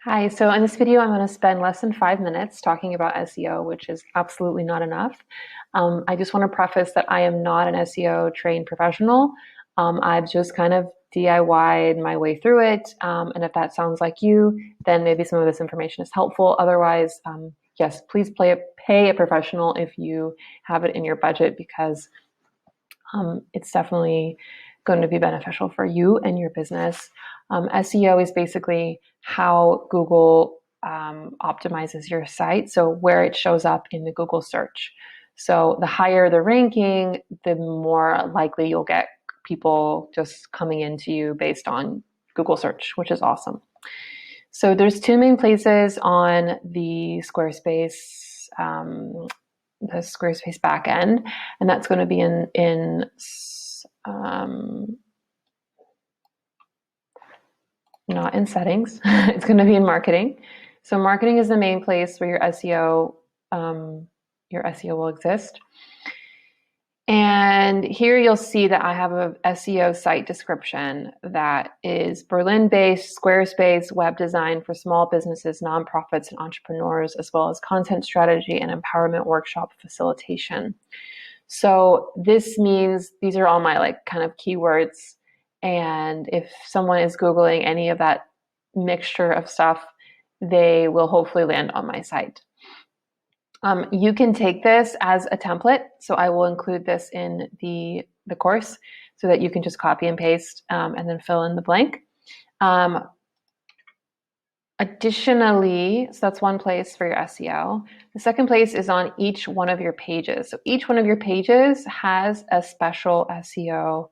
Hi, so in this video, I'm going to spend less than 5 minutes talking about SEO, which is absolutely not enough. I just want to preface that I am not an SEO trained professional. I've just kind of DIY'd my way through it. And if that sounds like you, then maybe some of this information is helpful. Otherwise, yes, please pay a professional if you have it in your budget, because it's definitely going to be beneficial for you and your business. SEO is basically how Google optimizes your site, so where it shows up in the Google search. So the higher the ranking, the more likely you'll get people just coming into you based on Google search, which is awesome. So there's two main places on the Squarespace backend, and that's going to be not in settings. It's going to be in marketing. So marketing is the main place where your SEO will exist. And here you'll see that I have a SEO site description that is Berlin-based Squarespace web design for small businesses, nonprofits, and entrepreneurs, as well as content strategy and empowerment workshop facilitation. So this means these are all my kind of keywords. And if someone is Googling any of that mixture of stuff, they will hopefully land on my site. You can take this as a template. So I will include this in the course so that you can just copy and paste and then fill in the blank. Additionally, so that's one place for your SEO. The second place is on each one of your pages. So each one of your pages has a special SEO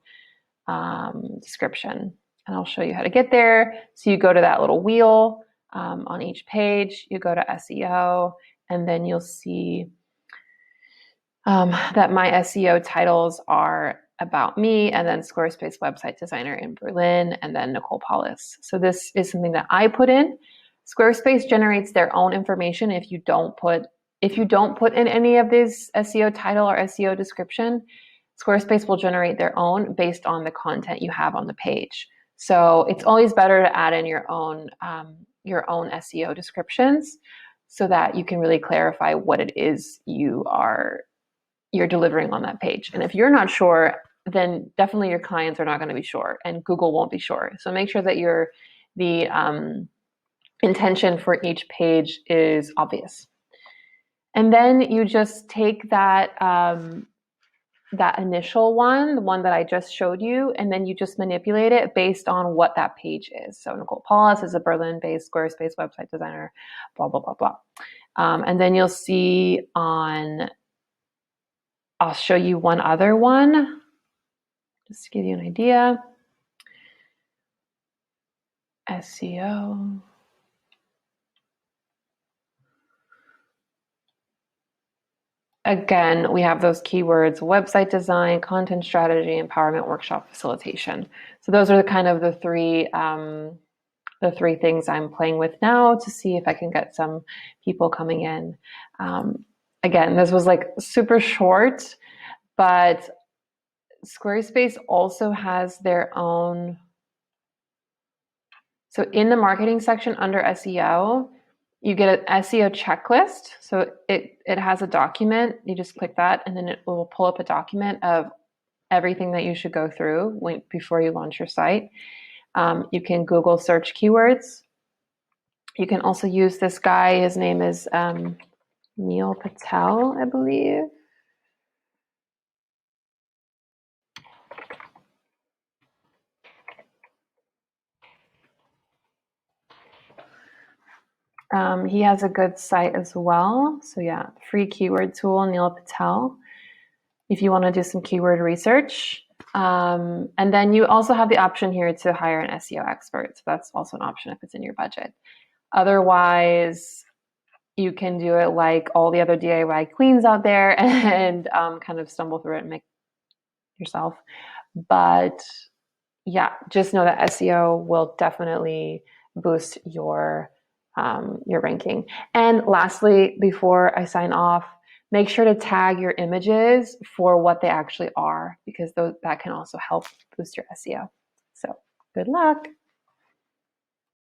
description, and I'll show you how to get there. So you go to that little wheel on each page, you go to SEO, and then you'll see that my SEO titles are about me, and then Squarespace website designer in Berlin, and then Nicole Paulus. So this is something that I put in. Squarespace generates their own information if you don't put in any of this SEO title or SEO description. Squarespace will generate their own based on the content you have on the page. So it's always better to add in your own SEO descriptions so that you can really clarify what it is you're delivering on that page. And if you're not sure, then definitely your clients are not going to be sure, and Google won't be sure. So make sure that the intention for each page is obvious. And then you just take that initial one, the one that I just showed you, and then you just manipulate it based on what that page is. So Nicole Paulus is a Berlin-based Squarespace website designer, blah, blah, blah, blah. And then you'll see I'll show you one other one, just to give you an idea. SEO. Again, we have those keywords: website design, content strategy, empowerment workshop facilitation. So those are kind of the three things I'm playing with now to see if I can get some people coming in. Again, this was super short, but Squarespace also has their own. So in the marketing section under SEO, you get an SEO checklist. So it has a document. You just click that, and then it will pull up a document of everything that you should go through before you launch your site. You can Google search keywords. You can also use this guy. His name is Neil Patel, I believe. He has a good site as well. So yeah, free keyword tool, Neil Patel, if you want to do some keyword research. And then you also have the option here to hire an SEO expert. So that's also an option if it's in your budget. Otherwise, you can do it like all the other DIY queens out there and kind of stumble through it and make yourself. But yeah, just know that SEO will definitely boost your ranking. And lastly, before I sign off, make sure to tag your images for what they actually are, because that can also help boost your SEO. So good luck.